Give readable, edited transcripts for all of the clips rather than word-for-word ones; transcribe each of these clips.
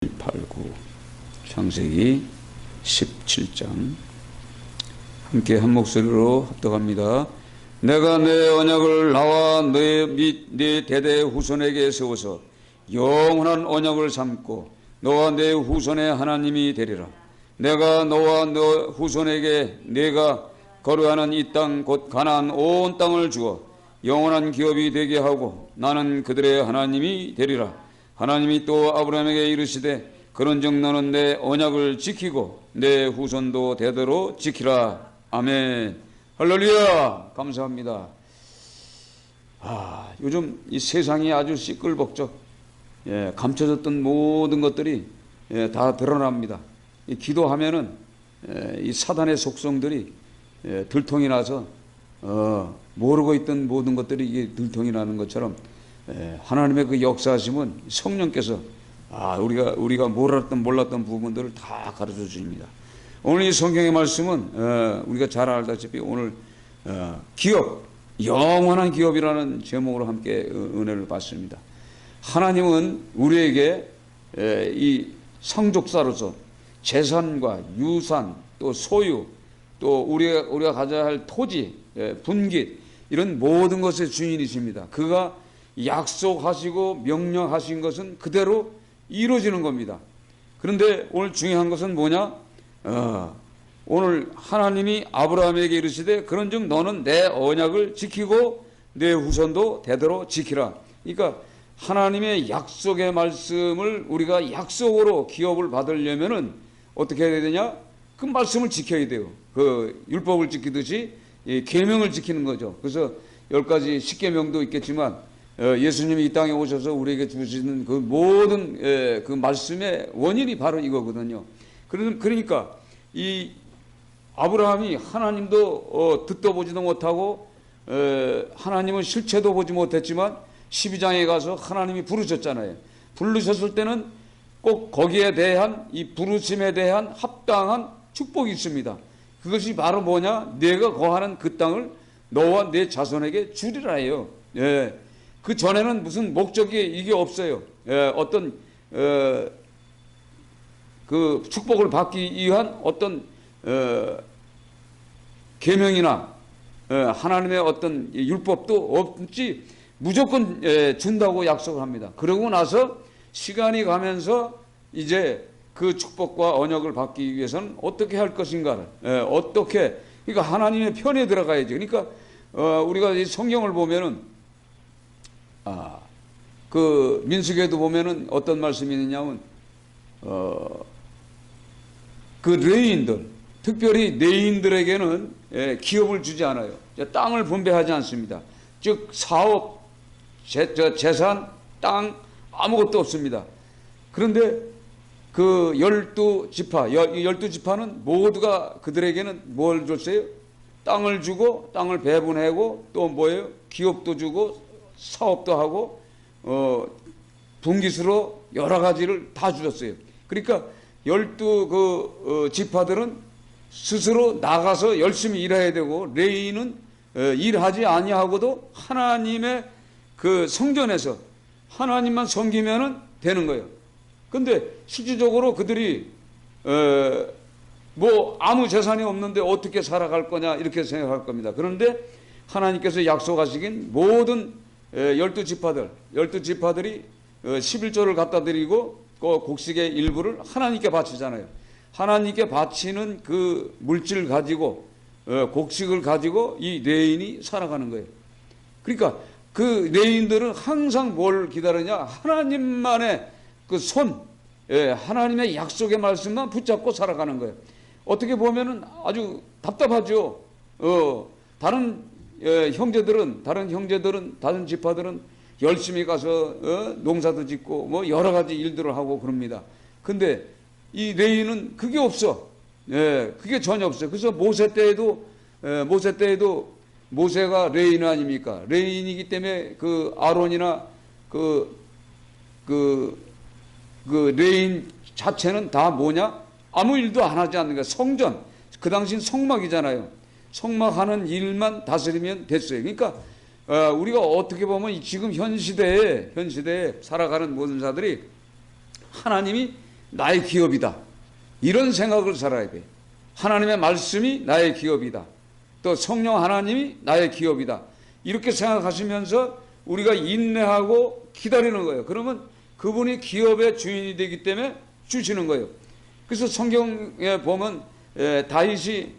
8, 9 창세기 17장 함께 한 목소리로 합독합니다. 내가 내 언약을 나와 네 및 네 대대 후손에게 세워서 영원한 언약을 삼고 너와 내 후손의 하나님이 되리라. 내가 너와 너 후손에게 네가 거류하는 이 땅 곧 가나안 온 땅을 주어 영원한 기업이 되게 하고 나는 그들의 하나님이 되리라. 하나님이 또 아브라함에게 이르시되 그런즉 너는 내 언약을 지키고 내 후손도 대대로 지키라. 아멘. 할렐루야. 감사합니다. 요즘 이 세상이 아주 시끌벅적, 감춰졌던 모든 것들이 다 드러납니다. 기도하면은 이 사단의 속성들이 들통이 나서 모르고 있던 모든 것들이 이게 들통이 나는 것처럼 하나님의 그 역사하심은 성령께서 우리가 몰랐던 부분들을 다 가르쳐 주십니다. 오늘 이 성경의 말씀은 우리가 잘 알다시피 오늘 기업, 영원한 기업이라는 제목으로 함께 은혜를 받습니다. 하나님은 우리에게 이 상속사로서 재산과 유산, 또 소유, 또 우리가 가져야 할 토지, 분깃, 이런 모든 것의 주인이십니다. 그가 약속하시고 명령하신 것은 그대로 이루어지는 겁니다. 그런데 오늘 중요한 것은 뭐냐? 오늘 하나님이 아브라함에게 이르시되 그런즉 너는 내 언약을 지키고 내 후손도 대대로 지키라. 그러니까 하나님의 약속의 말씀을 우리가 약속으로 기업을 받으려면은 어떻게 해야 되냐? 그 말씀을 지켜야 돼요. 그 율법을 지키듯이 계명을 지키는 거죠. 그래서 10가지 십계명도 있겠지만 예수님이 이 땅에 오셔서 우리에게 주시는 그 모든 그 말씀의 원인이 바로 이거거든요. 그러니까 이 아브라함이 하나님도 듣도 보지도 못하고 하나님은 실체도 보지 못했지만 12장에 가서 하나님이 부르셨잖아요. 부르셨을 때는 꼭 거기에 대한 이 부르심에 대한 합당한 축복이 있습니다. 그것이 바로 뭐냐? 내가 거하는 그 땅을 너와 내 자손에게 주리라 해요. 그 전에는 무슨 목적이 이게 없어요. 어떤 그 축복을 받기 위한 어떤 계명이나 하나님의 어떤 율법도 없지 무조건 준다고 약속을 합니다. 그러고 나서 시간이 가면서 이제 그 축복과 언약을 받기 위해서는 어떻게 할 것인가를 그러니까 하나님의 편에 들어가야죠. 그러니까 우리가 이 성경을 보면은 그 민수기에도 보면은 어떤 말씀이 있느냐면 그 레위인들, 특별히 레위인들에게는 기업을 주지 않아요. 땅을 분배하지 않습니다. 즉 사업, 재산, 땅 아무것도 없습니다. 그런데 그 12지파는 모두가 그들에게는 뭘 줬어요? 땅을 주고 땅을 배분하고 또 뭐예요? 기업도 주고 사업도 하고 분깃으로 여러 가지를 다 주셨어요. 그러니까 12지파들은 스스로 나가서 열심히 일해야 되고 레위인은 일하지 아니하고도 하나님의 그 성전에서 하나님만 섬기면은 되는 거예요. 근데 실질적으로 그들이 뭐 아무 재산이 없는데 어떻게 살아갈 거냐 이렇게 생각할 겁니다. 그런데 하나님께서 약속하시긴 모든 12지파들이 11조를 갖다 드리고 그 곡식의 일부를 하나님께 바치잖아요. 하나님께 바치는 그 물질 가지고 곡식을 가지고 이 레위인이 살아가는 거예요. 그러니까 그 레위인들은 항상 뭘 기다리냐? 하나님만의 그 하나님의 약속의 말씀만 붙잡고 살아가는 거예요. 어떻게 보면은 아주 답답하죠. 다른 형제들은, 다른 지파들은 열심히 가서 농사도 짓고 뭐 여러 가지 일들을 하고 그럽니다. 근데 이 레위인은 그게 없어. 그게 전혀 없어요. 그래서 모세 때에도 모세가 레위인 아닙니까? 레위인이기 때문에 그 아론이나 그 레위인 자체는 다 뭐냐? 아무 일도 안 하지 않는 거야. 성전. 그 당시는 성막이잖아요. 성막하는 일만 다스리면 됐어요. 그러니까 우리가 어떻게 보면 지금 현 시대에 살아가는 모든 자들이 하나님이 나의 기업이다. 이런 생각을 살아야 돼. 하나님의 말씀이 나의 기업이다. 또 성령 하나님이 나의 기업이다. 이렇게 생각하시면서 우리가 인내하고 기다리는 거예요. 그러면 그분이 기업의 주인이 되기 때문에 주시는 거예요. 그래서 성경에 보면 다윗이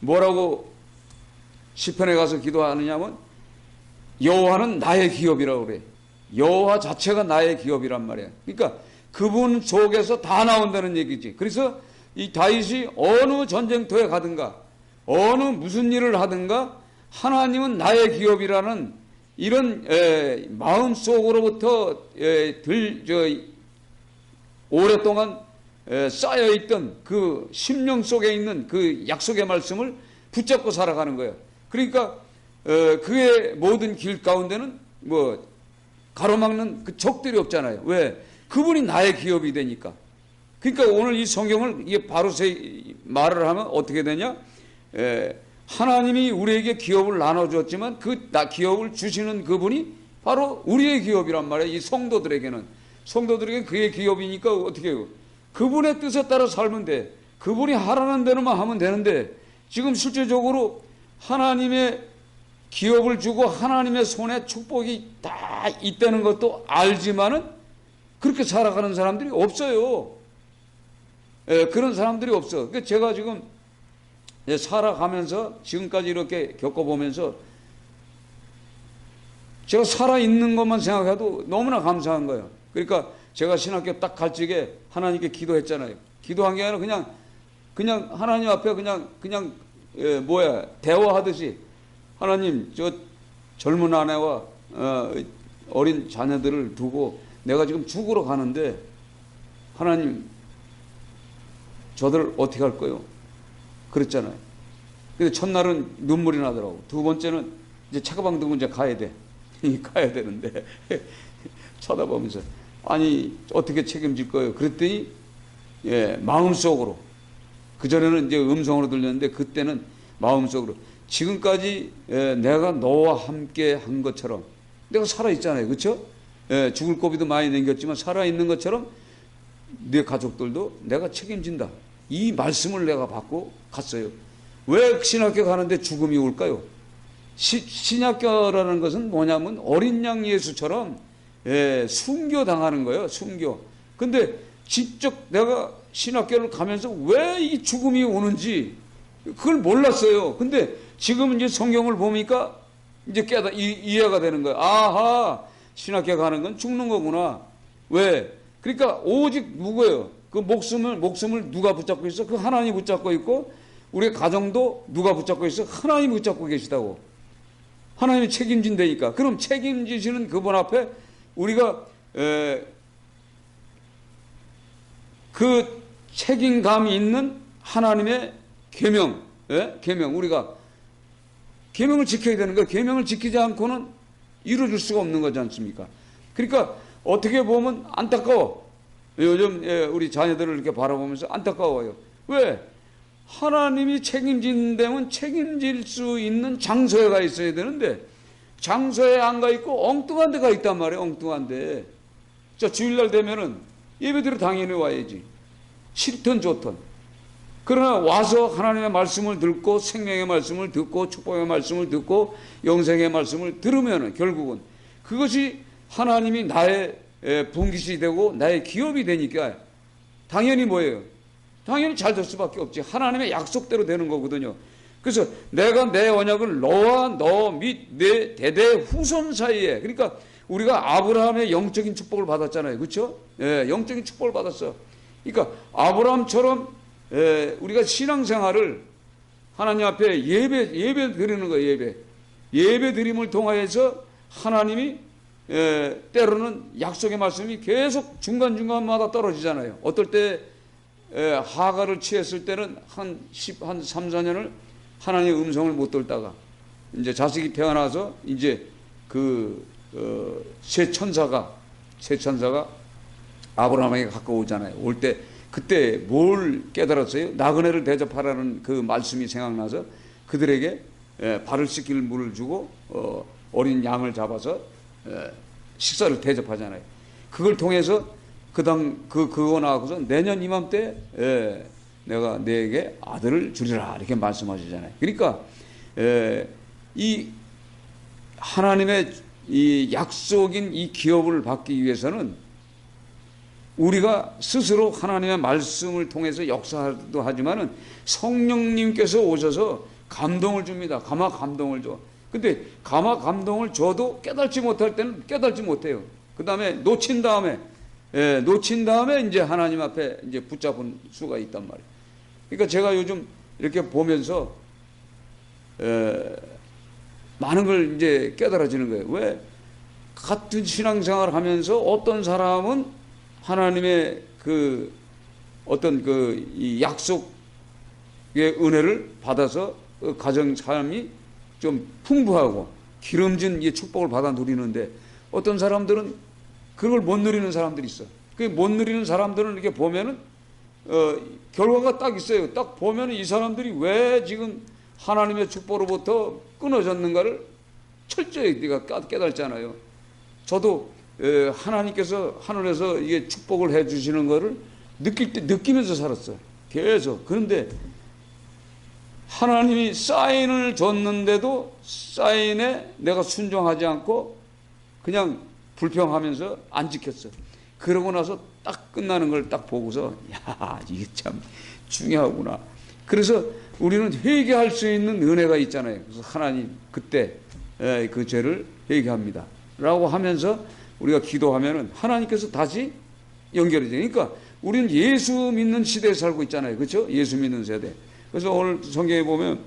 뭐라고 시편에 가서 기도하느냐면 여호와는 나의 기업이라고 그래. 여호와 자체가 나의 기업이란 말이야. 그러니까 그분 속에서 다 나온다는 얘기지. 그래서 이 다윗이 어느 전쟁터에 가든가 어느 무슨 일을 하든가 하나님은 나의 기업이라는 이런 마음속으로부터 오랫동안 쌓여있던 그 심령 속에 있는 그 약속의 말씀을 붙잡고 살아가는 거예요. 그러니까 그의 모든 길 가운데는 뭐 가로막는 그 적들이 없잖아요. 왜? 그분이 나의 기업이 되니까. 그러니까 오늘 이 성경을 이게 바로 말을 하면 어떻게 되냐? 하나님이 우리에게 기업을 나눠주었지만 그 기업을 주시는 그분이 바로 우리의 기업이란 말이에요. 이 성도들에게는 그의 기업이니까 어떻게 해요? 그분의 뜻에 따라 살면 돼. 그분이 하라는 대로만 하면 되는데 지금 실제적으로 하나님의 기업을 주고 하나님의 손에 축복이 다 있다는 것도 알지만은 그렇게 살아가는 사람들이 없어요. 그런 사람들이 없어. 그러니까 제가 지금 살아가면서 지금까지 이렇게 겪어보면서 제가 살아있는 것만 생각해도 너무나 감사한 거예요. 그러니까 제가 신학교 딱 갈 적에 하나님께 기도했잖아요. 기도한 게 아니라 그냥 하나님 앞에 그냥 대화하듯이 하나님 저 젊은 아내와 어린 자녀들을 두고 내가 지금 죽으러 가는데 하나님 저들 어떻게 할 거요? 그랬잖아요. 근데 첫날은 눈물이 나더라고. 두 번째는 이제 차가방 들고 이제 가야 돼. 가야 되는데 쳐다보면서 아니 어떻게 책임질 거예요? 그랬더니 마음속으로 그전에는 이제 음성으로 들렸는데 그때는 마음속으로 지금까지 내가 너와 함께 한 것처럼 내가 살아있잖아요. 그렇죠? 죽을 고비도 많이 남겼지만 살아있는 것처럼 네 가족들도 내가 책임진다. 이 말씀을 내가 받고 갔어요. 왜 신학교 가는데 죽음이 올까요? 신학교라는 것은 뭐냐면 어린 양 예수처럼 순교당하는 거예요. 순교. 근데 직접 내가 신학교를 가면서 왜 이 죽음이 오는지 그걸 몰랐어요. 근데 지금 이제 성경을 보니까 이제 이해가 되는 거예요. 아하, 신학교 가는 건 죽는 거구나. 왜? 그러니까 오직 누구예요? 그 목숨을 누가 붙잡고 있어? 그 하나님이 붙잡고 있고 우리 가정도 누가 붙잡고 있어? 하나님이 붙잡고 계시다고. 하나님이 책임진다니까. 그럼 책임지시는 그분 앞에 우리가 그 책임감이 있는 하나님의 계명, 우리가 계명을 지켜야 되는 거예요. 계명을 지키지 않고는 이루어질 수가 없는 거지 않습니까? 그러니까 어떻게 보면 안타까워. 요즘 우리 자녀들을 이렇게 바라보면서 안타까워요. 왜? 하나님이 책임진다면 책임질 수 있는 장소에 가 있어야 되는데 장소에 안 가 있고 엉뚱한 데 가 있단 말이에요. 엉뚱한 데. 자, 주일날 되면은 예배드려 당연히 와야지. 싫든 좋든. 그러나 와서 하나님의 말씀을 듣고 생명의 말씀을 듣고 축복의 말씀을 듣고 영생의 말씀을 들으면은 결국은 그것이 하나님이 나의 분깃이 되고 나의 기업이 되니까 당연히 뭐예요? 당연히 잘 될 수밖에 없지. 하나님의 약속대로 되는 거거든요. 그래서 내가 내 언약을 너와 너 및 내 대대 후손 사이에, 그러니까 우리가 아브라함의 영적인 축복을 받았잖아요. 그렇죠? 영적인 축복을 받았어. 그러니까 아브라함처럼 우리가 신앙생활을 하나님 앞에 예배 드리는 거예요. 예배 드림을 통하여서 하나님이 때로는 약속의 말씀이 계속 중간중간마다 떨어지잖아요. 어떨 때 하가를 취했을 때는 한 3, 4년을 하나님의 음성을 못 듣다가 이제 자식이 태어나서 이제 새 천사가 아브라함에게 가까워오잖아요. 올 때 그때 뭘 깨달았어요? 나그네를 대접하라는 그 말씀이 생각나서 그들에게 발을 씻길 물을 주고 어린 양을 잡아서 식사를 대접하잖아요. 그걸 통해서 그거 나와서 내년 이맘때 내가 내게 아들을 주리라 이렇게 말씀하시잖아요. 그러니까 이 하나님의 이 약속인 이 기업을 받기 위해서는 우리가 스스로 하나님의 말씀을 통해서 역사도 하지만은 성령님께서 오셔서 감동을 줍니다. 감화 감동을 줘. 근데 감화 감동을 줘도 깨달지 못할 때는 깨달지 못해요. 그 다음에 놓친 다음에 이제 하나님 앞에 이제 붙잡은 수가 있단 말이에요. 그러니까 제가 요즘 이렇게 보면서 많은 걸 이제 깨달아지는 거예요. 왜 같은 신앙생활을 하면서 어떤 사람은 하나님의 그 어떤 그 이 약속의 은혜를 받아서 그 가정 삶이 좀 풍부하고 기름진 이 축복을 받아 누리는데 어떤 사람들은 그걸 못 누리는 사람들이 있어. 그 못 누리는 사람들은 이렇게 보면은 결과가 딱 있어요. 딱 보면은 이 사람들이 왜 지금 하나님의 축복으로부터 끊어졌는가를 철저히 네가 깨달잖아요. 저도 하나님께서 하늘에서 이게 축복을 해 주시는 거를 느끼면서 살았어요. 계속. 그런데 하나님이 사인을 줬는데도 사인에 내가 순종하지 않고 그냥 불평하면서 안 지켰어. 그러고 나서 딱 끝나는 걸 딱 보고서 야, 이게 참 중요하구나. 그래서 우리는 회개할 수 있는 은혜가 있잖아요. 그래서 하나님 그때 그 죄를 회개합니다 라고 하면서 우리가 기도하면은 하나님께서 다시 연결이 돼요. 그러니까 우리는 예수 믿는 시대에 살고 있잖아요. 그렇죠? 예수 믿는 세대. 그래서 오늘 성경에 보면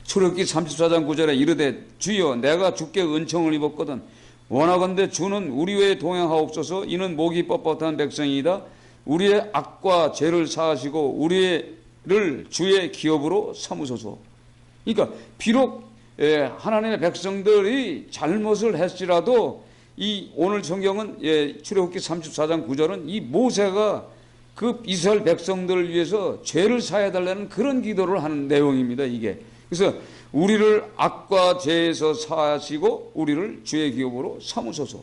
출애굽기 34장 9절에 이르되 주여 내가 주께 은총을 입었거든 원하건대 주는 우리 외에 동행하옵소서. 이는 목이 뻣뻣한 백성이다. 우리의 악과 죄를 사하시고 우리를 주의 기업으로 삼으소서. 그러니까 비록 하나님의 백성들이 잘못을 했지라도 이 오늘 성경은 출애굽기 34장 9절은 이 모세가 그 이스라엘 백성들을 위해서 죄를 사해 달라는 그런 기도를 하는 내용입니다. 이게. 그래서 우리를 악과 죄에서 사하시고 우리를 주의 기업으로 삼으소서.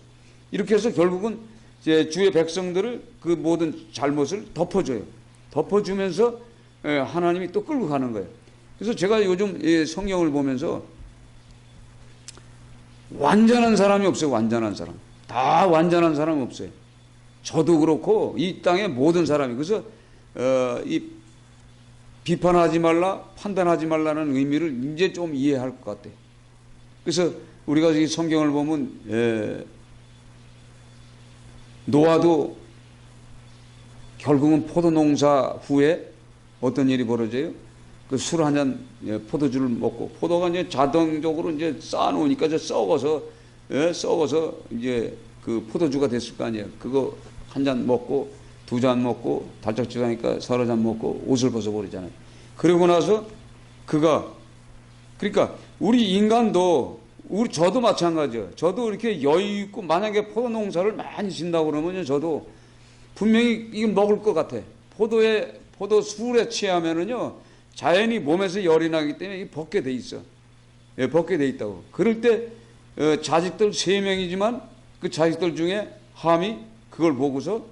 이렇게 해서 결국은 이제 주의 백성들을 그 모든 잘못을 덮어줘요. 덮어주면서 하나님이 또 끌고 가는 거예요. 그래서 제가 요즘 성경을 보면서 완전한 사람이 없어요. 완전한 사람. 다 완전한 사람은 없어요. 저도 그렇고 이 땅의 모든 사람이. 그래서 이 비판하지 말라, 판단하지 말라는 의미를 이제 좀 이해할 것 같아요. 그래서 우리가 이 성경을 보면 노아도 결국은 포도농사 후에 어떤 일이 벌어져요? 그 술 한 잔 포도주를 먹고 포도가 이제 자동적으로 이제 쌓아놓으니까 이제 썩어서 이제 그 포도주가 됐을 거 아니에요. 그거 한 잔 먹고 두 잔 먹고 달짝지근하니까 서너 잔 먹고 옷을 벗어버리잖아요. 그러고 나서 그러니까 우리 인간도 저도 마찬가지예요. 저도 이렇게 여유 있고 만약에 포도 농사를 많이 진다고 그러면 저도 분명히 이건 먹을 것 같아. 포도 술에 취하면은요 자연히 몸에서 열이 나기 때문에 벗게 돼 있어. 벗게 돼 있다고. 그럴 때 자식들 3명이지만 그 자식들 중에 함이 그걸 보고서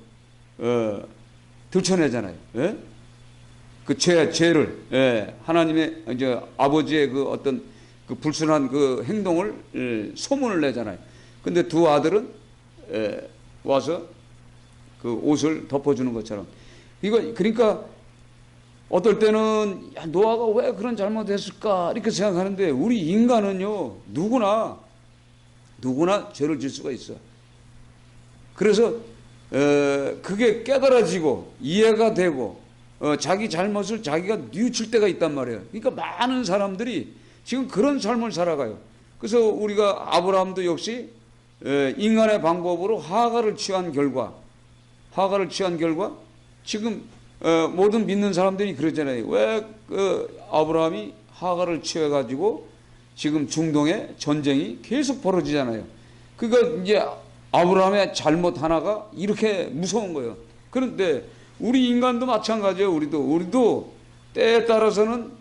들춰내잖아요. 그 죄를 하나님의 이제 아버지의 그 어떤 그 불순한 그 행동을 소문을 내잖아요. 근데 두 아들은 와서 그 옷을 덮어주는 것처럼 그러니까 어떨 때는 야, 노아가 왜 그런 잘못했을까 이렇게 생각하는데 우리 인간은요 누구나 죄를 질 수가 있어. 그래서 그게 깨달아지고 이해가 되고 자기 잘못을 자기가 뉘우칠 때가 있단 말이에요. 그러니까 많은 사람들이 지금 그런 삶을 살아가요. 그래서 우리가 아브라함도 역시 인간의 방법으로 하가를 취한 결과 지금 모든 믿는 사람들이 그러잖아요. 왜 아브라함이 하가를 취해가지고 지금 중동에 전쟁이 계속 벌어지잖아요. 그러니까 이제 아브라함의 잘못 하나가 이렇게 무서운 거예요. 그런데 우리 인간도 마찬가지예요. 우리도 때에 따라서는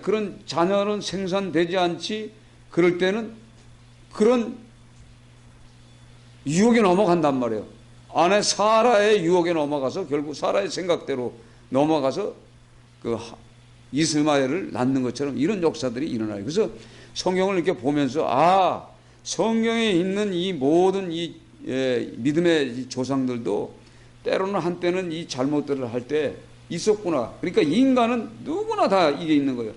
그런 자녀는 생산되지 않지. 그럴 때는 그런 유혹에 넘어간단 말이에요. 아내 사라의 유혹에 넘어가서 결국 사라의 생각대로 넘어가서 그 이스마엘을 낳는 것처럼 이런 역사들이 일어나요. 그래서 성경을 이렇게 보면서 아, 성경에 있는 이 모든 이 믿음의 조상들도 때로는 한때는 이 잘못들을 할 때 있었구나. 그러니까 인간은 누구나 다 이게 있는 거예요.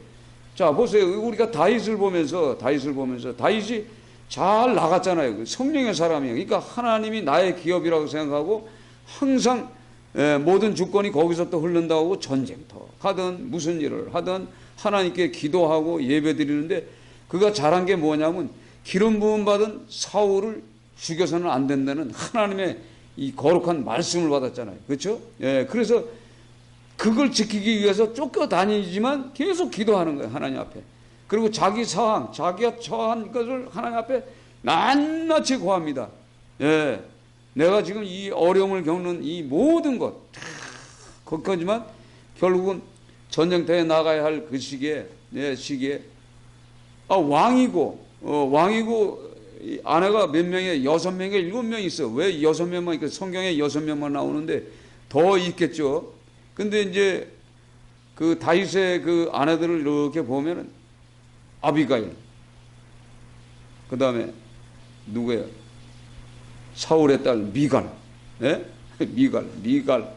자, 보세요. 우리가 다윗을 보면서 다윗이 잘 나갔잖아요. 성령의 사람이에요. 그러니까 하나님이 나의 기업이라고 생각하고 항상 모든 주권이 거기서 또 흐른다고 전쟁터 하든 무슨 일을 하든 하나님께 기도하고 예배드리는데 그가 잘한 게 뭐냐면 기름 부음 받은 사울을 죽여서는 안 된다는 하나님의 이 거룩한 말씀을 받았잖아요. 그렇죠? 예, 그래서 그걸 지키기 위해서 쫓겨다니지만 계속 기도하는 거예요. 하나님 앞에. 그리고 자기 상황, 자기가 처한 것을 하나님 앞에 낱낱이 구합니다. 예, 내가 지금 이 어려움을 겪는 이 모든 것 거기까지만 결국은 전쟁터에 나가야 할 그 시기에 왕이고 아내가 몇 명에 6명에 7명 있어. 왜 6명만 있고 성경에 6명만 나오는데 더 있겠죠. 근데 이제 그 다윗의 그 아내들을 이렇게 보면은 아비가일, 그 다음에 누구예요? 사울의 딸 미갈, 예? 미갈.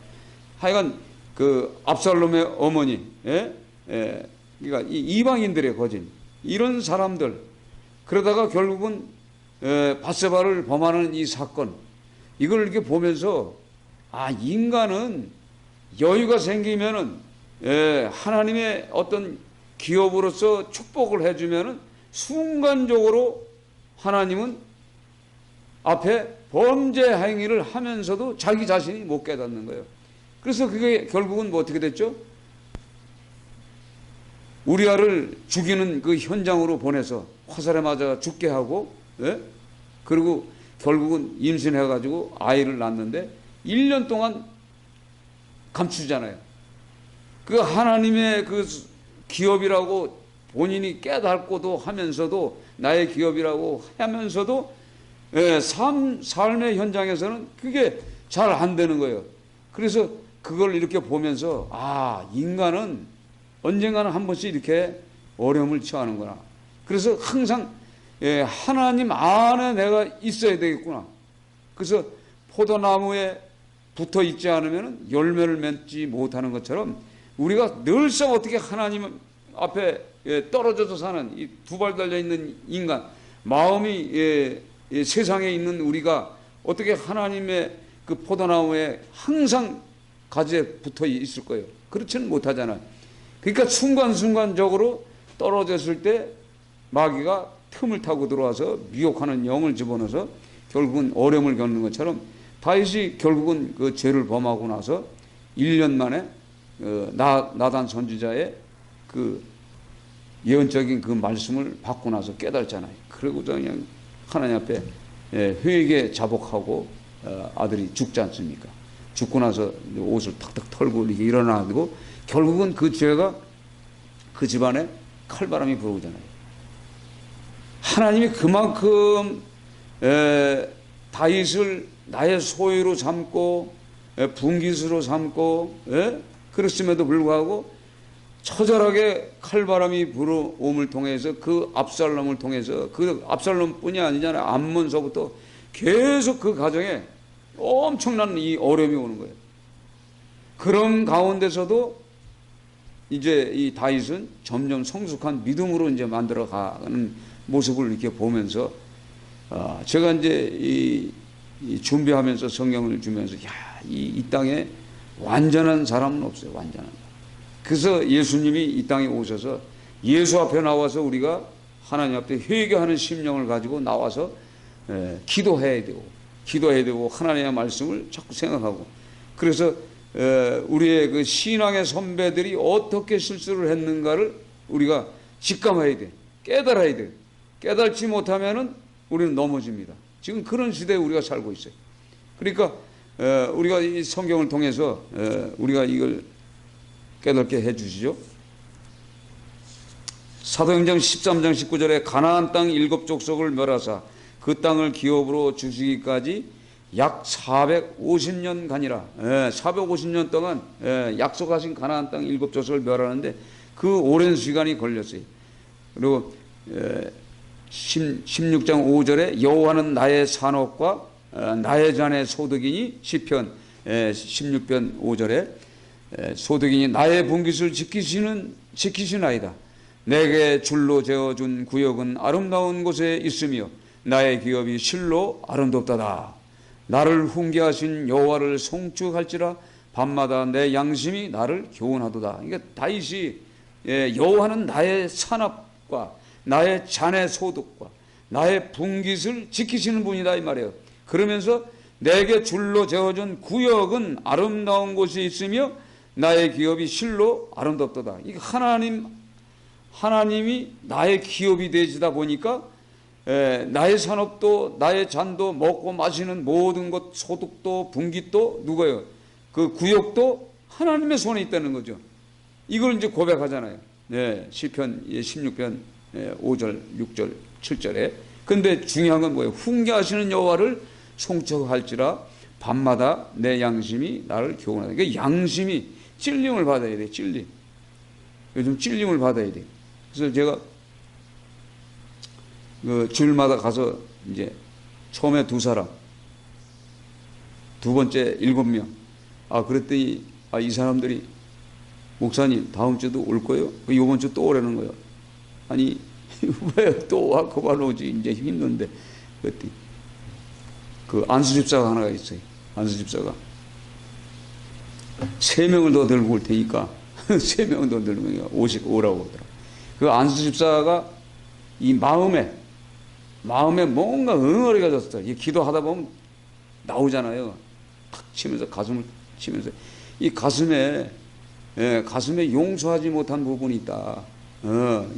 하여간 그 압살롬의 어머니, 예? 예. 그러니까 이 이방인들의 거진 이런 사람들. 그러다가 결국은 밧세바를 범하는 이 사건, 이걸 이렇게 보면서 아, 인간은 여유가 생기면은 하나님의 어떤 기업으로서 축복을 해주면은 순간적으로 하나님은 앞에 범죄 행위를 하면서도 자기 자신이 못 깨닫는 거예요. 그래서 그게 결국은 뭐 어떻게 됐죠? 우리아를 죽이는 그 현장으로 보내서 화살에 맞아 죽게 하고, 예? 그리고 결국은 임신해가지고 아이를 낳는데 1년 동안 감추잖아요. 그 하나님의 그 기업이라고 본인이 깨닫고도 하면서도 나의 기업이라고 하면서도 삶의 현장에서는 그게 잘 안 되는 거예요. 그래서 그걸 이렇게 보면서 아, 인간은 언젠가는 한 번씩 이렇게 어려움을 처하는구나. 그래서 항상 하나님 안에 내가 있어야 되겠구나. 그래서 포도나무에 붙어 있지 않으면 열매를 맺지 못하는 것처럼 우리가 늘상 어떻게 하나님 앞에 떨어져서 사는 이 두 발 달려 있는 인간, 마음이 세상에 있는 우리가 어떻게 하나님의 그 포도나무에 항상 가지에 붙어 있을 거예요. 그렇지는 못하잖아요. 그러니까 순간순간적으로 떨어졌을 때 마귀가 틈을 타고 들어와서 미혹하는 영을 집어넣어서 결국은 어려움을 겪는 것처럼 다윗이 결국은 그 죄를 범하고 나서 1년 만에 나단 선지자의 그 예언적인 그 말씀을 받고 나서 깨달잖아요. 그리고 그냥 하나님 앞에 회개 자복하고 아들이 죽지 않습니까? 죽고 나서 옷을 탁탁 털고 이렇게 일어나고 결국은 그 죄가 그 집안에 칼바람이 불어오잖아요. 하나님이 그만큼 다윗을 나의 소유로 삼고 분깃으로 삼고 그랬음에도 불구하고 처절하게 칼바람이 불어옴을 통해서 그 압살롬을 통해서 그 압살롬뿐이 아니잖아요. 암몬서부터 계속 그 가정에 엄청난 이 어려움이 오는 거예요. 그런 가운데서도 이제 이 다윗은 점점 성숙한 믿음으로 이제 만들어가는 모습을 이렇게 보면서 제가 이제 이 준비하면서 성경을 주면서 이 땅에 완전한 사람은 없어요. 완전한 사람. 그래서 예수님이 이 땅에 오셔서 예수 앞에 나와서 우리가 하나님 앞에 회개하는 심령을 가지고 나와서 기도해야 되고 하나님의 말씀을 자꾸 생각하고 그래서 우리의 그 신앙의 선배들이 어떻게 실수를 했는가를 우리가 직감해야 돼. 깨달아야 돼. 깨달지 못하면은 우리는 넘어집니다. 지금 그런 시대에 우리가 살고 있어요. 그러니까 우리가 이 성경을 통해서 우리가 이걸 깨닫게 해 주시죠. 사도행전 13장 19절에 가나안 땅 7족속을 멸하사 그 땅을 기업으로 주시기까지 약 450년간이라 450년 동안 약속하신 가나안 땅 7족속을 멸하는데 그 오랜 시간이 걸렸어요. 그리고 16장 5절에 여호와는 나의 산업과 나의 잔의 소득이니 시편 16편 5절에 소득이니 나의 분깃을 지키시나이다. 내게 줄로 재어준 구역은 아름다운 곳에 있으며 나의 기업이 실로 아름답다다. 나를 훈계하신 여호와를 송축할지라 밤마다 내 양심이 나를 교훈하도다. 그러니까 다윗이 여호와는 나의 산업과 나의 잔의 소득과 나의 분깃을 지키시는 분이다 이 말이에요. 그러면서 내게 줄로 재어준 구역은 아름다운 곳이 있으며 나의 기업이 실로 아름답도다. 이게 하나님이 나의 기업이 되시다 보니까 나의 산업도 나의 잔도 먹고 마시는 모든 것 소득도 분깃도 누가요? 그 구역도 하나님의 손에 있다는 거죠. 이걸 이제 고백하잖아요. 시편 16편 5절, 6절, 7절에. 근데 중요한 건 뭐예요? 훈계하시는 여호와를 송축할지라 밤마다 내 양심이 나를 교훈하다. 그러니까 양심이 찔림을 받아야 돼. 찔림. 요즘 찔림을 받아야 돼. 그래서 제가 그 주일마다 가서 이제 처음에 2사람, 두 번째 7명. 그랬더니 이 사람들이 목사님 다음 주도 올 거예요? 이번 주 또 오라는 거예요. 아니 왜 또 와? 그만 오지. 이제 힘든데. 그랬더니 그 안수집사가 하나가 있어요. 안수집사가 3명을 더 들고 올 테니까 3명을 더 들고 오라고 하더라. 그 안수집사가 이 마음에 뭔가 응어리가 졌어요. 이 기도하다 보면 나오잖아요. 탁 치면서 가슴을 치면서 이 가슴에 용서하지 못한 부분이 있다.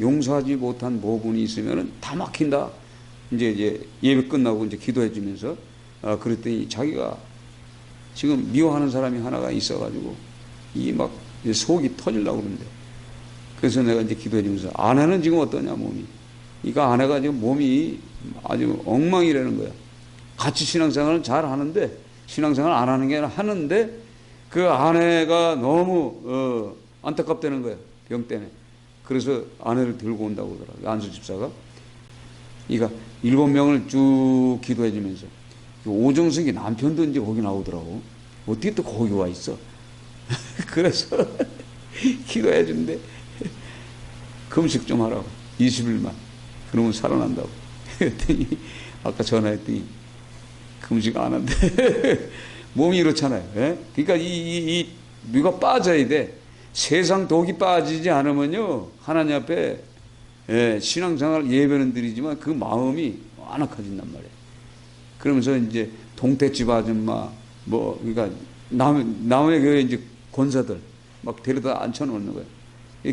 용서하지 못한 부분이 있으면은 다 막힌다. 이제 예배 끝나고 이제 기도해 주면서 그랬더니 자기가 지금 미워하는 사람이 하나가 있어가지고 이 막 속이 터지려고 그러는데 그래서 내가 이제 기도해 주면서 아내는 지금 어떠냐 몸이. 그러니까 아내가 지금 몸이 아주 엉망이라는 거야. 같이 신앙생활은 잘 하는데 신앙생활 안 하는 게 아니라 하는데 그 아내가 너무 안타깝다는 거야. 병 때문에. 그래서 아내를 들고 온다고 그러더라고요. 안수집사가. 그러니까 7명을 쭉 기도해 주면서 오정석이 남편도 이제 거기 나오더라고. 어떻게 또 거기 와 있어? 그래서 기도해 준대. 금식 좀 하라고. 20일만. 그러면 살아난다고. 그랬더니 아까 전화했더니 금식 안 한대. 몸이 이렇잖아요. 그러니까 이 누가 빠져야 돼. 세상 독이 빠지지 않으면요 하나님 앞에 신앙생활 예배는 드리지만 그 마음이 완악해진단 말이에요. 그러면서 이제 동태집 아줌마 그러니까 남의 교회 이제 권사들 막 데려다 앉혀놓는 거예요.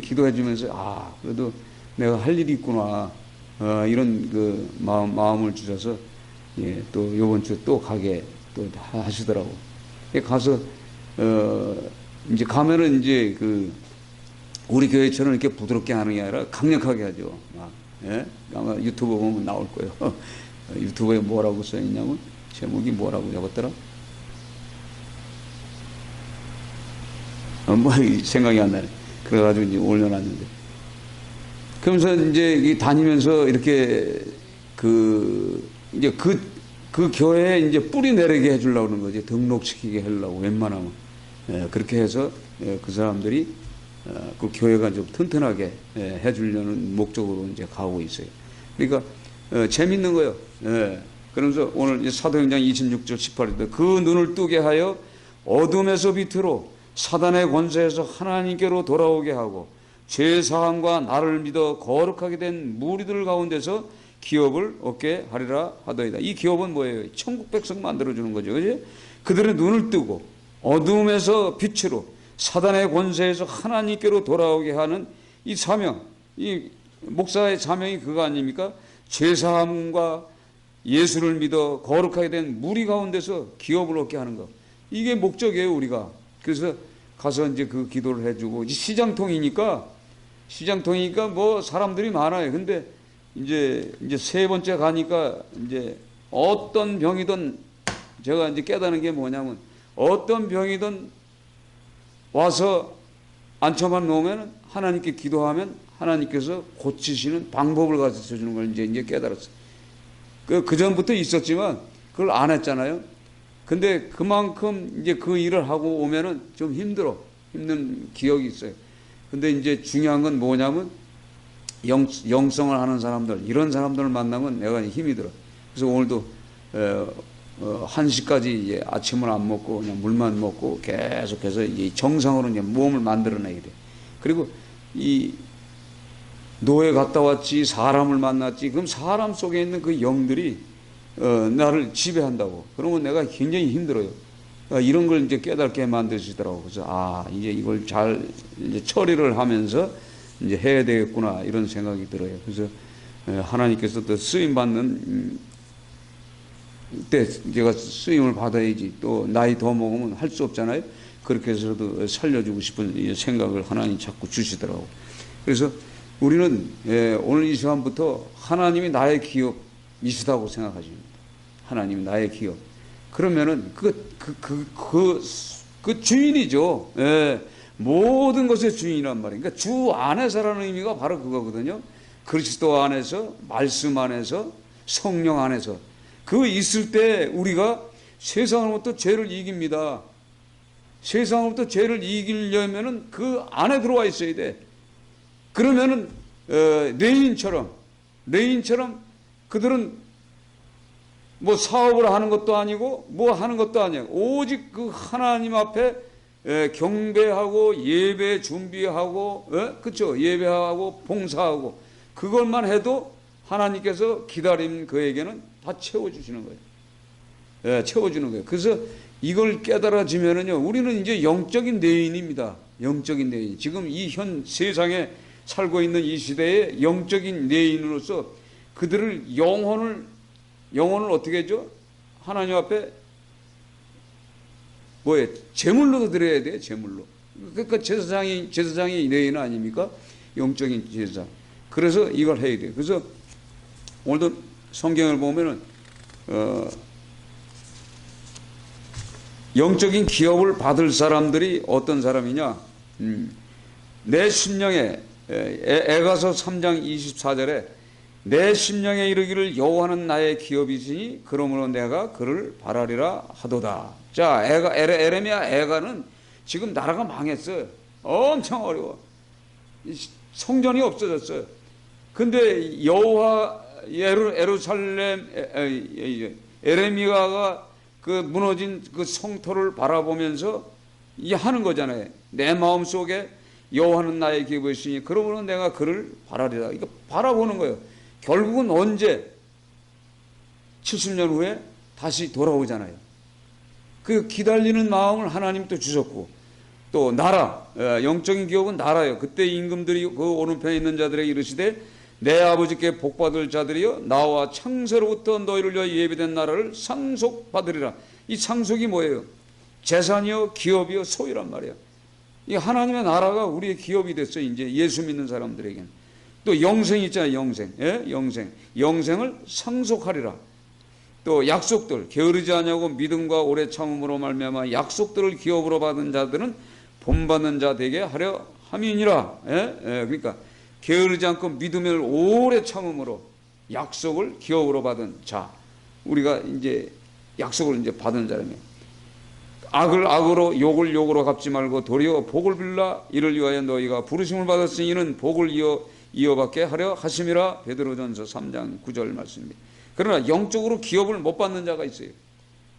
기도해 주면서 그래도 내가 할 일이 있구나 이런 그 마음을 주셔서 또 이번 주 또 가게 또 하시더라고. 가서 이제 가면은 이제 그 우리 교회처럼 이렇게 부드럽게 하는 게 아니라 강력하게 하죠. 아마 유튜브 보면 나올 거예요. 유튜브에 뭐라고 써 있냐면 제목이 뭐라고 적었더라? 생각이 안 나네. 그래가지고 이제 올려놨는데. 그러면서 이제 다니면서 이렇게 이제 그 교회에 이제 뿌리 내리게 해주려고 그러는 거지. 등록시키게 하려고 웬만하면. 그렇게 해서 그 사람들이 그 교회가 좀 튼튼하게 해주려는 목적으로 이제 가고 있어요. 그러니까 재밌는 거예요. 그러면서 오늘 이제 사도행전 26절 18절에 그 눈을 뜨게 하여 어둠에서 빛으로 사단의 권세에서 하나님께로 돌아오게 하고 죄사함과 나를 믿어 거룩하게 된 무리들 가운데서 기업을 얻게 하리라 하더이다. 이 기업은 뭐예요? 천국 백성 만들어주는 거죠. 그지? 그들의 눈을 뜨고 어둠에서 빛으로 사단의 권세에서 하나님께로 돌아오게 하는 이 사명, 이 목사의 사명이 그거 아닙니까? 죄사함과 예수를 믿어 거룩하게 된 무리 가운데서 기업을 얻게 하는 거. 이게 목적이에요, 우리가. 그래서 가서 이제 그 기도를 해주고, 시장통이니까 뭐 사람들이 많아요. 근데 이제 3번째 가니까 이제 어떤 병이든 제가 이제 깨닫는 게 뭐냐면 어떤 병이든 와서 앉혀만 놓으면 하나님께 기도하면 하나님께서 고치시는 방법을 가르쳐 주는 걸 이제 깨달았어요. 그 전부터 있었지만 그걸 안 했잖아요. 근데 그만큼 이제 그 일을 하고 오면은 좀 힘든 기억이 있어요. 근데 이제 중요한 건 뭐냐면 영성을 하는 사람들, 이런 사람들을 만나면 내가 힘이 들어. 그래서 오늘도 1시까지 아침을 안 먹고 그냥 물만 먹고 계속해서 이 정상으로 이제 몸을 만들어내게 돼. 그리고 이 노예 갔다 왔지, 사람을 만났지, 그럼 사람 속에 있는 그 영들이 나를 지배한다고. 그러면 내가 굉장히 힘들어요. 이런 걸 이제 깨닫게 만드시더라고. 그래서 이제 이걸 잘 이제 처리를 하면서 이제 해야 되겠구나 이런 생각이 들어요. 그래서 하나님께서 또 쓰임 받는 때 제가 쓰임을 받아야지. 또 나이 더 먹으면 할 수 없잖아요. 그렇게 해서도 살려주고 싶은 생각을 하나님 자꾸 주시더라고. 그래서 우리는 오늘 이 시간부터 하나님이 나의 기업이시다고 생각하십니다. 하나님이 나의 기업. 그러면은 그 주인이죠. 모든 것의 주인이란 말이에요. 그러니까 주 안에서라는 의미가 바로 그거거든요. 그리스도 안에서, 말씀 안에서, 성령 안에서. 그 있을 때 우리가 세상으로부터 죄를 이깁니다. 세상으로부터 죄를 이기려면은 그 안에 들어와 있어야 돼. 그러면은 레인처럼 그들은 뭐 사업을 하는 것도 아니고 뭐 하는 것도 아니고 오직 그 하나님 앞에 경배하고 예배 준비하고 그렇죠? 예배하고 봉사하고 그것만 해도 하나님께서 기다린 그에게는 다 채워주시는 거예요. 채워주는 거예요. 그래서 이걸 깨달아지면은요, 우리는 이제 영적인 내인입니다. 영적인 내인. 지금 이 현 세상에 살고 있는 이 시대의 영적인 내인으로서 그들을 영혼을 어떻게 해줘? 하나님 앞에 제물로 드려야 돼, 제물로. 그러니까 제사장이 내인 아닙니까? 영적인 제사장. 그래서 이걸 해야 돼. 그래서 오늘도 성경을 보면은 영적인 기업을 받을 사람들이 어떤 사람이냐? 내 심령에 에가서 3장 24절에 내 심령에 이르기를 여호와는 나의 기업이시니 그러므로 내가 그를 바라리라 하도다. 자, 에레미야 에가는 지금 나라가 망했어요. 엄청 어려워. 성전이 없어졌어요. 근데 여호와 예루살렘 에레미야가 그 무너진 그 성토를 바라보면서 이 하는 거잖아요. 내 마음 속에 여호와는 나의 기업이시니 그러므로 내가 그를 바라리라. 이거 바라보는 거예요. 결국은 언제 70년 후에 다시 돌아오잖아요. 그 기다리는 마음을 하나님 또 주셨고 또 나라, 영적인 기업은 나라예요. 그때 임금들이 그 오른편에 있는 자들에게 이르시되 내 아버지께 복받을 자들이여 나와 창세로부터 너희를 위하여 예비된 나라를 상속받으리라. 이 상속이 뭐예요? 재산이요 기업이요 소유란 말이에요. 이 하나님의 나라가 우리의 기업이 됐어요. 이제 예수 믿는 사람들에게는. 또 영생 있잖아요. 영생을 상속하리라. 또 약속들 게으르지 아니하고 믿음과 오래 참음으로 말미암아 약속들을 기업으로 받은 자들은 본받는 자 되게 하려 함이니라. 그러니까 게으르지 않고 믿음을 오래 참음으로 약속을 기업으로 받은 자, 우리가 이제 약속을 이제 받은 사람이에요. 악을 악으로 욕을 욕으로 갚지 말고 도리어 복을 빌라. 이를 위하여 너희가 부르심을 받았으니 이는 복을 이어받게 하려 하심이라. 베드로전서 3장 9절 말씀입니다. 그러나 영적으로 기업을 못 받는 자가 있어요.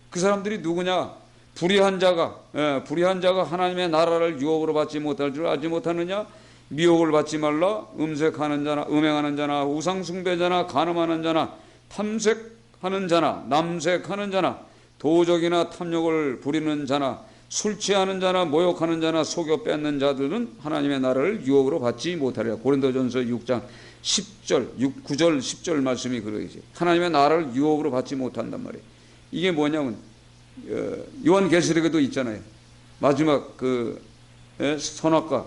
그 사람들이 누구냐? 불의한 자가 하나님의 나라를 유업으로 받지 못할 줄 알지 못하느냐? 미혹을 받지 말라. 음행하는 자나 우상 숭배자나 간음하는 자나 탐색하는 자나 남색하는 자나 도적이나 탐욕을 부리는 자나 술 취하는 자나 모욕하는 자나 속여 뺏는 자들은 하나님의 나라를 유업으로 받지 못하리라. 고린도전서 6장 10절 9절 10절 말씀이 그러지. 하나님의 나라를 유업으로 받지 못한단 말이에요. 이게 뭐냐면 요한계시록에도 있잖아요. 마지막 그 선악과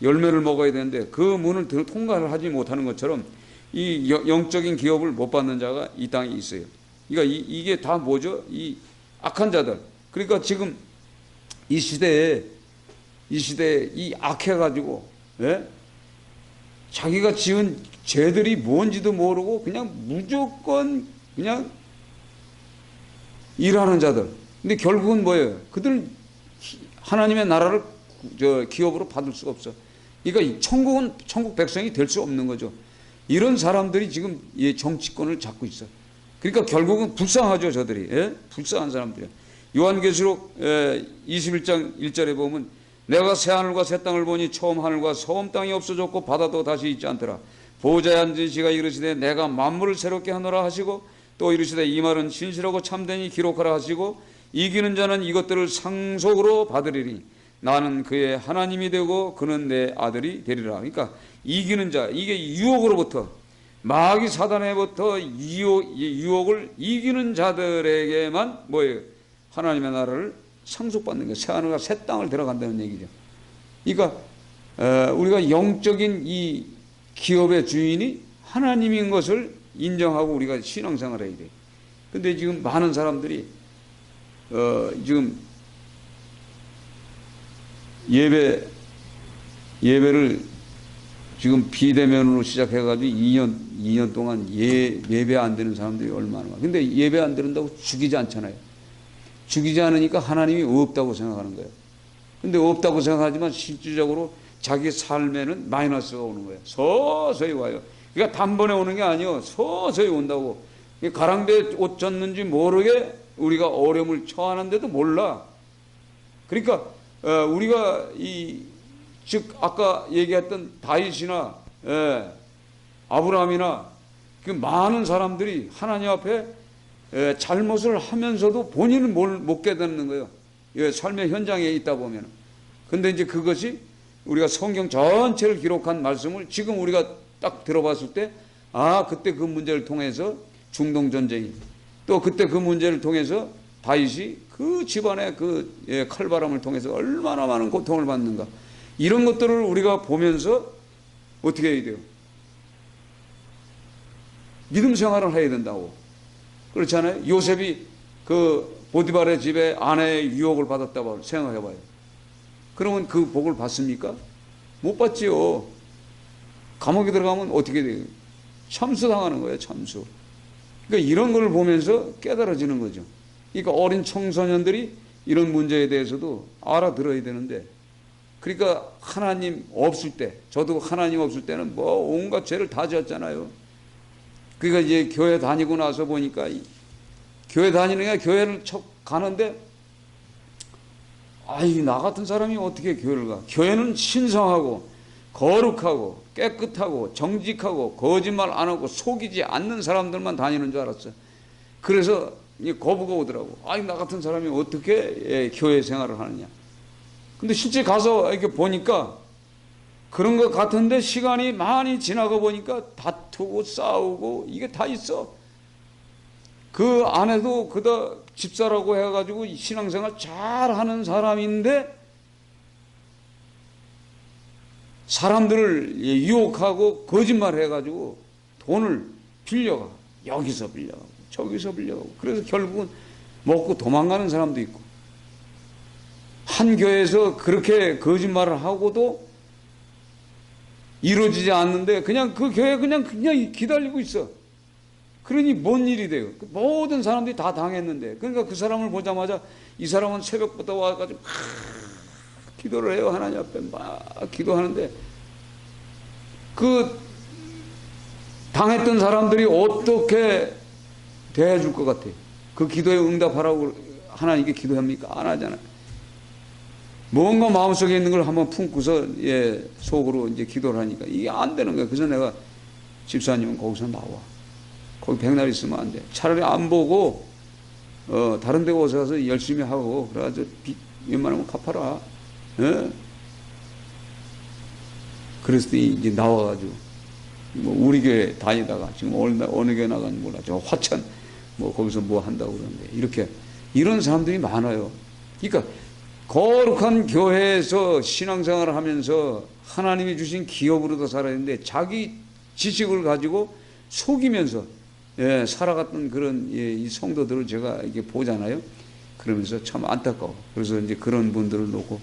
열매를 먹어야 되는데 그 문을 통과를 하지 못하는 것처럼 이 영적인 기업을 못 받는 자가 이 땅에 있어요. 그러니까 이게 다 뭐죠? 이 악한 자들. 그러니까 지금 이 시대에 이 악해가지고, 예? 자기가 지은 죄들이 뭔지도 모르고 그냥 무조건 그냥 일하는 자들. 근데 결국은 뭐예요? 그들은 하나님의 나라를 기업으로 받을 수가 없어. 그러니까 천국은 천국 백성이 될 수 없는 거죠. 이런 사람들이 지금 이 정치권을 잡고 있어. 그러니까 결국은 불쌍하죠, 저들이. 예? 불쌍한 사람들이야. 요한계시록 21장 1절에 보면 내가 새 하늘과 새 땅을 보니 처음 하늘과 처음 땅이 없어졌고 바다도 다시 있지 않더라. 보호자에 앉은 이가 이르시되 내가 만물을 새롭게 하노라 하시고 또 이르시되 이 말은 진실하고 참되니 기록하라 하시고 이기는 자는 이것들을 상속으로 받으리니 나는 그의 하나님이 되고 그는 내 아들이 되리라. 그러니까 이기는 자, 이게 유혹으로부터 마귀 사단에부터 유혹을 이기는 자들에게만 뭐예요? 하나님의 나라를 상속받는 거예요. 새 하늘과 새 땅을 들어간다는 얘기죠. 그러니까 우리가 영적인 이 기업의 주인이 하나님인 것을 인정하고 우리가 신앙생활을 해야 돼요. 근데 지금 많은 사람들이 지금 예배를 지금 비대면으로 시작해가지고 2년 동안 예배 안 드는 사람들이 얼마나 많아. 근데 예배 안 드는다고 죽이지 않잖아요. 죽이지 않으니까 하나님이 없다고 생각하는 거예요. 근데 없다고 생각하지만 실질적으로 자기 삶에는 마이너스가 오는 거예요. 서서히 와요. 그러니까 단번에 오는 게 아니에요. 서서히 온다고. 가랑비에 옷 젖는지 모르게 우리가 어려움을 처하는데도 몰라. 그러니까 우리가 즉 아까 얘기했던 다윗이나 아브라함이나 그 많은 사람들이 하나님 앞에 잘못을 하면서도 본인은 못 깨닫는 거예요. 삶의 현장에 있다 보면. 근데 이제 그것이 우리가 성경 전체를 기록한 말씀을 지금 우리가 딱 들어봤을 때, 그때 그 문제를 통해서 중동 전쟁이, 또 그때 그 문제를 통해서 다윗이 그 집안의 칼바람을 통해서 얼마나 많은 고통을 받는가. 이런 것들을 우리가 보면서 어떻게 해야 돼요? 믿음 생활을 해야 된다고. 그렇잖아요. 요셉이 그 보디발의 집에 아내의 유혹을 받았다고 생각해봐요. 그러면 그 복을 받습니까? 못 받지요. 감옥에 들어가면 어떻게 돼요? 참수당하는 거예요. 참수. 그러니까 이런 걸 보면서 깨달아지는 거죠. 그러니까 어린 청소년들이 이런 문제에 대해서도 알아들어야 되는데, 그러니까 하나님 없을 때, 저도 하나님 없을 때는 뭐 온갖 죄를 다 지었잖아요. 그러니까 이제 교회 다니고 나서 보니까 교회 다니는 게 교회를 가는데 나 같은 사람이 어떻게 교회를 가? 교회는 신성하고 거룩하고 깨끗하고 정직하고 거짓말 안 하고 속이지 않는 사람들만 다니는 줄 알았어요. 그래서 거부가 오더라고. 나 같은 사람이 어떻게 교회 생활을 하느냐. 근데 실제 가서 이렇게 보니까 그런 것 같은데 시간이 많이 지나고 보니까 다투고 싸우고 이게 다 있어. 그 아내도 그다 집사라고 해가지고 신앙생활 잘하는 사람인데 사람들을 유혹하고 거짓말 해가지고 돈을 빌려가. 여기서 빌려가고 저기서 빌려가고. 그래서 결국은 먹고 도망가는 사람도 있고. 한 교회에서 그렇게 거짓말을 하고도 이루어지지 않는데 그냥 그 교회 그냥 기다리고 있어. 그러니 뭔 일이 돼요? 모든 사람들이 다 당했는데. 그러니까 그 사람을 보자마자 이 사람은 새벽부터 와가지고 기도를 해요. 하나님 앞에 막 기도하는데 그 당했던 사람들이 어떻게 대해줄 것 같아요? 그 기도에 응답하라고 하나님께 기도합니까? 안 하잖아요. 뭔가 마음속에 있는 걸 한번 품고서 속으로 이제 기도를 하니까 이게 안 되는 거예요. 그래서 내가 집사님은 거기서 나와. 거기 백날 있으면 안 돼. 차라리 안 보고 다른 데 오서 가서 열심히 하고 그래가지고 빚 웬만하면 갚아라. 그래서 이제 나와가지고 뭐 우리 교회 다니다가 지금 어느 교회 나가는지 몰라. 저 화천 뭐 거기서 뭐 한다고 그러는데 이렇게 이런 사람들이 많아요. 그러니까 거룩한 교회에서 신앙생활을 하면서 하나님이 주신 기업으로도 살아야 되는데 자기 지식을 가지고 속이면서 살아갔던 그런 이 성도들을 제가 이렇게 보잖아요. 그러면서 참 안타까워. 그래서 이제 그런 분들을 놓고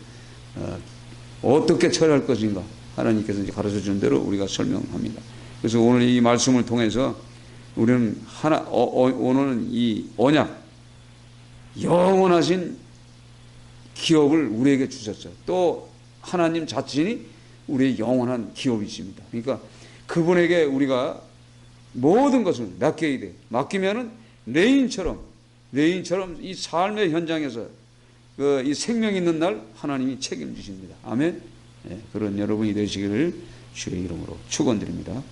어떻게 처리할 것인가 하나님께서 이제 가르쳐 준 대로 우리가 설명합니다. 그래서 오늘 이 말씀을 통해서 우리는 오늘은 이 언약, 영원하신 기업을 우리에게 주셨어요. 또 하나님 자신이 우리의 영원한 기업이십니다. 그러니까 그분에게 우리가 모든 것을 맡기면은 레인처럼 이 삶의 현장에서 이 생명 있는 날 하나님이 책임지십니다. 아멘. 네, 그런 여러분이 되시기를 주의 이름으로 축원드립니다.